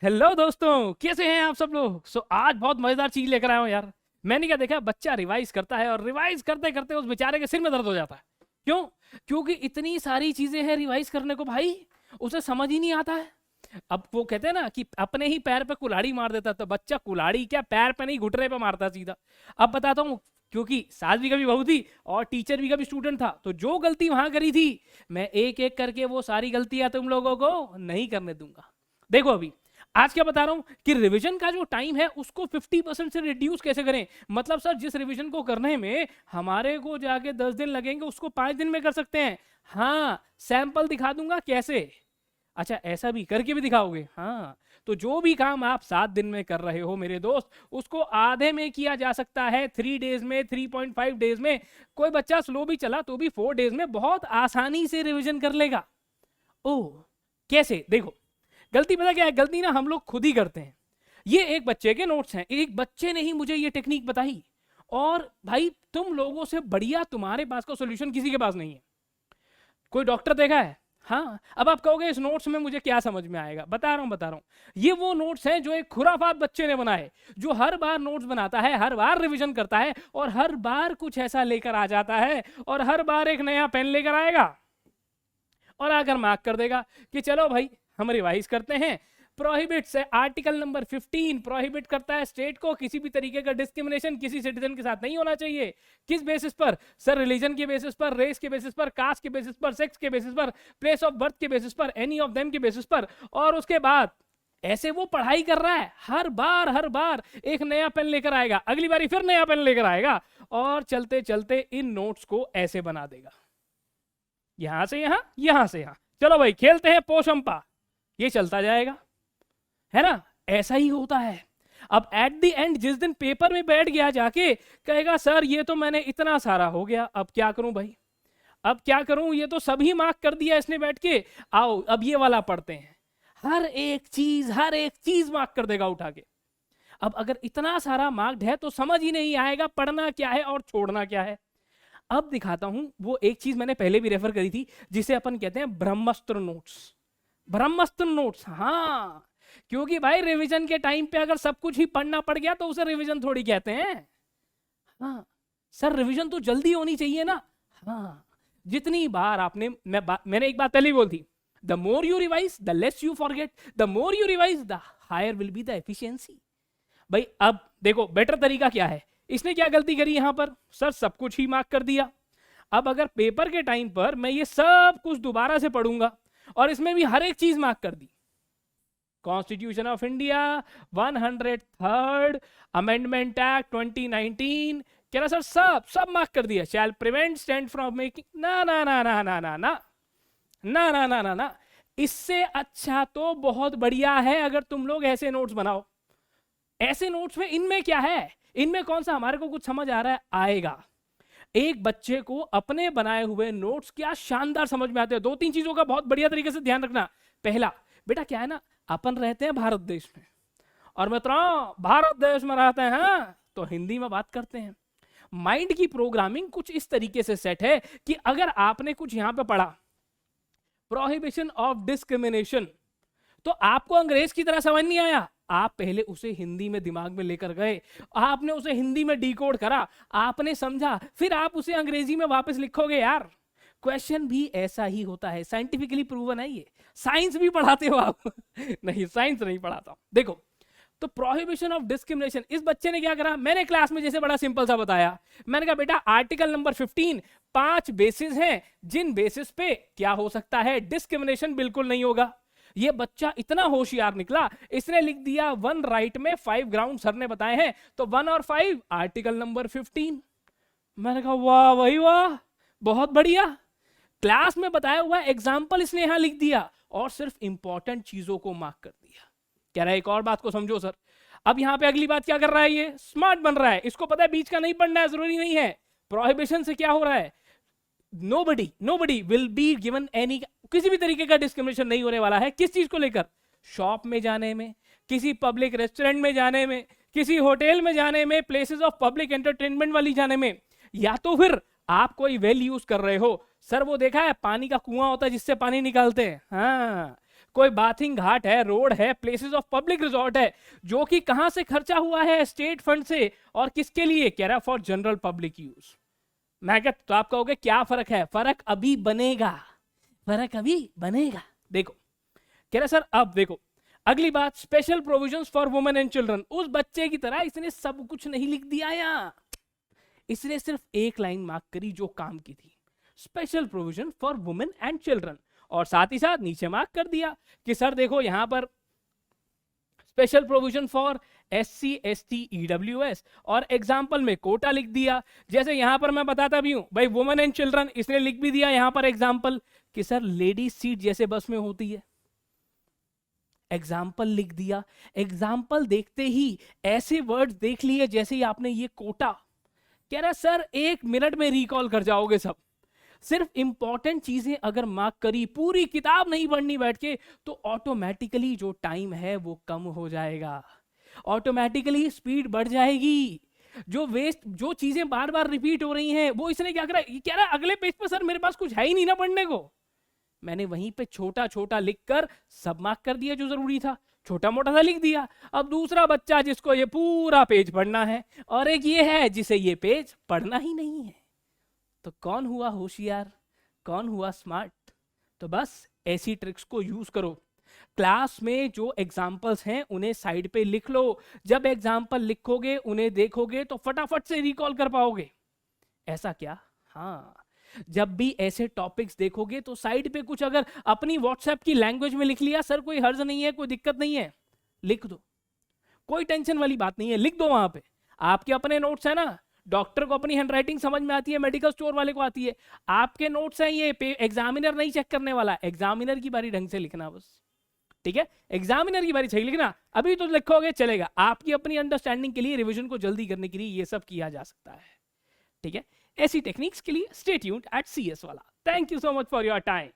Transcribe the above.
Hello दोस्तों, कैसे हैं आप सब लोग। आज बहुत मजेदार चीज लेकर आया हूं यार। मैंने क्या देखा, बच्चा रिवाइज करता है और रिवाइज करते करते उस बेचारे के सिर में दर्द हो जाता है। क्यों? क्योंकि इतनी सारी चीजें हैं रिवाइज करने को भाई, उसे समझ ही नहीं आता है। अब वो कहते हैं ना कि अपने ही पैर पे कुल्हाड़ी मार देता, तो बच्चा कुल्हाड़ी क्या पैर पे नहीं घुटने पे मारता सीधा। अब बताता हूँ, क्योंकि सास भी कभी बहू थी और टीचर भी कभी स्टूडेंट था, तो जो गलती वहां करी थी मैं एक एक करके वो सारी गलतियां तुम लोगों को नहीं करने दूंगा। देखो अभी आज क्या बता रहा हूं कि रिवीजन का जो टाइम है उसको 50% से रिड्यूस कैसे करें। मतलब सर, जिस रिवीजन को करने में हमारे को जाके 10 दिन लगेंगे उसको 5 दिन में कर सकते हैं। हाँ, सैंपल दिखा दूंगा कैसे। अच्छा, ऐसा भी करके भी दिखाओगे? हाँ। तो जो भी काम आप 7 दिन में कर रहे हो मेरे दोस्त, उसको आधे में किया जा सकता है 3 डेज में, 3.5 डेज में। कोई बच्चा स्लो भी चला तो भी 4 डेज में बहुत आसानी से रिवीजन कर लेगा। ओह, कैसे? देखो, गलती पता क्या है, गलती ना हम लोग खुद ही करते हैं। ये एक बच्चे के नोट्स हैं, एक बच्चे ने ही मुझे ये टेक्निक बताई। और भाई तुम लोगों से बढ़िया तुम्हारे पास का सॉल्यूशन किसी के पास नहीं है। कोई डॉक्टर देखा है? हाँ। अब आप कहोगे इस नोट्स में मुझे क्या समझ में आएगा, बता रहा हूं। ये वो नोट्स हैं जो एक खुराफात बच्चे ने बनाए, जो हर बार नोट्स बनाता है, हर बार रिवीजन करता है और हर बार कुछ ऐसा लेकर आ जाता है और हर बार एक नया पेन लेकर आएगा और आकर मार्क कर देगा कि चलो भाई हम रिवाइज करते हैं। प्रोहिबिट्स है, आर्टिकल नंबर 15 प्रोहिबिट करता है स्टेट को किसी भी तरीके का डिस्क्रिमिनेशन किसी सिटीजन के साथ नहीं होना चाहिए। किस बेसिस पर? सर, रिलीजन के बेसिस पर, रेस के बेसिस पर, कास्ट के बेसिस पर, सेक्स के बेसिस पर, प्लेस ऑफ बर्थ के बेसिस पर, एनी ऑफ देम के बेसिस पर। और उसके बाद ऐसे वो पढ़ाई कर रहा है, हर बार एक नया पेन लेकर आएगा, अगली बारी फिर नया पेन लेकर आएगा और चलते चलते इन नोट्स को ऐसे बना देगा, यहां से यहां, यहां से यहां। चलो भाई खेलते हैं पोशंपा, ये चलता जाएगा, है ना। ऐसा ही होता है। अब एट द एंड जिस दिन पेपर में बैठ गया जाके कहेगा सर ये तो मैंने इतना सारा हो गया, अब क्या करूं भाई, अब क्या करूं, ये तो सभी मार्क कर दिया इसने बैठ के। आओ अब ये वाला पढ़ते हैं। हर एक चीज मार्क कर देगा उठा के। अब अगर इतना सारा मार्क्ड है तो समझ ही नहीं आएगा पढ़ना क्या है और छोड़ना क्या है। अब दिखाता हूं, वो एक चीज मैंने पहले भी रेफर करी थी जिसे अपन कहते हैं ब्रह्मास्त्र नोट्स। ब्रह्मास्त्र नोट्स, हाँ। क्योंकि भाई रिवीजन के टाइम पे अगर सब कुछ ही पढ़ना पड़ गया तो उसे रिवीजन थोड़ी कहते हैं। हाँ सर, रिवीजन तो जल्दी होनी चाहिए ना। हाँ, जितनी बार आपने मैंने एक बात पहले ही बोल थी, the more you revise the less you forget, the more you revise the higher will be the efficiency. भाई अब देखो बेटर तरीका क्या है। इसने क्या गलती करी यहां पर, सर सब कुछ ही मार्क कर दिया। अब अगर पेपर के टाइम पर मैं ये सब कुछ दोबारा से पढ़ूंगा और इसमें भी हर एक चीज मार्क कर दी, constitution of India, 103rd amendment act 2019, कह रहा सर सब सब मार्क कर दिया, shall prevent stand from making, ना ना ना ना ना ना ना ना ना ना ना ना। इससे अच्छा तो बहुत बढ़िया है अगर तुम लोग ऐसे नोट्स बनाओ। ऐसे नोट्स में इनमें क्या है, इनमें कौन सा हमारे को कुछ समझ आ रहा है, आएगा। एक बच्चे को अपने बनाए हुए नोट्स क्या शानदार समझ में आते हैं। 2-3 चीजों का बहुत बढ़िया तरीके से ध्यान रखना। पहला, बेटा क्या है ना, अपन रहते हैं भारत देश में और मित्रों भारत देश में रहते हैं तो हिंदी में बात करते हैं। माइंड की प्रोग्रामिंग कुछ इस तरीके से सेट है कि अगर आपने कुछ यहां पे पढ़ा प्रोहिबिशन ऑफ डिस्क्रिमिनेशन, तो आपको अंग्रेज की तरह समझ नहीं आया, आप पहले उसे हिंदी में दिमाग में लेकर गए, आपने उसे हिंदी में डिकोड करा, आपने समझा, फिर आप उसे अंग्रेजी में वापस लिखोगे यार। क्वेश्चन भी ऐसा ही होता है, साइंटिफिकली प्रूवन है ये। साइंस भी पढ़ाते हो आप? नहीं, साइंस नहीं पढ़ाता। देखो, तो प्रोहिबिशन ऑफ डिस्क्रिमिनेशन, इस बच्चे ने क्या करा, मैंने क्लास में जैसे बड़ा सिंपल सा बताया, मैंने कहा बेटा आर्टिकल नंबर 15 5 बेसिस हैं जिन बेसिस पे क्या हो सकता है, डिस्क्रिमिनेशन बिल्कुल नहीं होगा। ये बच्चा इतना होशियार निकला, इसने लिख दिया 1 राइट में 5 ग्राउंड सर ने बताए हैं, तो 1 और 5 आर्टिकल नंबर 15। मैंने कहा वाह भाई वाह, बहुत बढ़िया। क्लास में बताया हुआ एग्जाम्पल इसने यहां लिख दिया और सिर्फ इंपॉर्टेंट चीजों को मार्क कर दिया। कह रहा है एक और बात को समझो सर। अब यहां पे अगली बात क्या कर रहा है, ये स्मार्ट बन रहा है, इसको पता है बीच का नहीं पढ़ना है, जरूरी नहीं है। प्रोहिबिशन से क्या हो रहा है, nobody will be given any, किसी भी तरीके का डिस्क्रिमिनेशन नहीं होने वाला है। किस चीज को लेकर, शॉप में जाने में, किसी पब्लिक रेस्टोरेंट में जाने में, किसी होटल में जाने में, प्लेसेस ऑफ पब्लिक एंटरटेनमेंट वाली जाने में, या तो फिर आप कोई वेल यूज कर रहे हो। सर वो देखा है पानी का कुआं होता है जिससे पानी निकालते हैं, हाँ, कोई बाथिंग घाट है, रोड है, प्लेसेस ऑफ पब्लिक रिजॉर्ट है, जो कि कहां से खर्चा हुआ है, स्टेट फंड से, और किसके लिए, कह रहा फॉर जनरल पब्लिक यूज। मैं कहता तो आप कहोगे क्या फर्क है, फर्क अभी बनेगा, फर्क अभी बनेगा। देखो कह रहा सर अब देखो अगली बात, special provisions for women and children. उस बच्चे की तरह इसने सब कुछ नहीं लिख दिया यहां, इसने सिर्फ एक लाइन मार्क करी जो काम की थी, special provision for women and children, और साथ ही साथ नीचे मार्क कर दिया कि सर देखो यहां पर special provision for SC ST EWS, और एग्जाम्पल में कोटा लिख दिया। जैसे यहां पर मैं बताता भी हूं भाई वुमेन एंड चिल्ड्रन, इसने लिख भी दिया यहां पर एग्जाम्पल कि सर लेडीज सीट जैसे बस में होती है, एग्जाम्पल लिख दिया। एग्जाम्पल देखते ही ऐसे वर्ड्स देख लिए जैसे ही आपने ये कोटा, कह रहा सर 1 मिनट में रिकॉल कर जाओगे सब, सिर्फ इंपॉर्टेंट चीजें अगर मार्क करी, पूरी किताब नहीं पढ़नी बैठ के, तो ऑटोमेटिकली जो टाइम है वो कम हो जाएगा, ऑटोमेटिकली स्पीड बढ़ जाएगी। जो वेस्ट, जो चीजें बार बार रिपीट हो रही हैं, वो इसने क्या करा, ये कह रहा है अगले पेज पे सर मेरे पास कुछ है ही नहीं ना पढ़ने को, मैंने वहीं पे छोटा छोटा लिखकर सब मार्क कर दिया जो जरूरी था, छोटा मोटा सा लिख दिया। अब दूसरा बच्चा जिसको ये पूरा पेज पढ़ना है, और एक ये है जिसे ये पेज पढ़ना ही नहीं है, तो कौन हुआ होशियार, कौन हुआ स्मार्ट। तो बस ऐसी ट्रिक्स को यूज करो। क्लास में जो एग्जाम्पल्स हैं उन्हें साइड पे लिख लो, जब एग्जाम्पल लिखोगे उन्हें देखोगे तो फटाफट से रिकॉल कर पाओगे। ऐसा क्या, हाँ, जब भी ऐसे टॉपिक्स देखोगे तो साइड पे कुछ अगर अपनी व्हाट्सएप की लैंग्वेज में लिख लिया, सर कोई हर्ज नहीं है, कोई दिक्कत नहीं है, लिख दो, कोई टेंशन वाली बात नहीं है, लिख दो वहां पे। आपके अपने नोट्स है ना, डॉक्टर को अपनी हैंडराइटिंग समझ में आती है, मेडिकल स्टोर वाले को आती है, आपके नोट्स हैं ये, एग्जामिनर नहीं चेक करने वाला, एग्जामिनर की बारी ढंग से लिखना बस, ठीक है, एग्जामिनर की बारी सही लिखना, अभी तो लिखोगे चलेगा, आपकी अपनी अंडरस्टैंडिंग के लिए, रिवीजन को जल्दी करने के लिए ये सब किया जा सकता है, ठीक है। ऐसी टेक्निक्स के लिए स्टे ट्यून्ड एट CS वाला। Thank you so much for your time.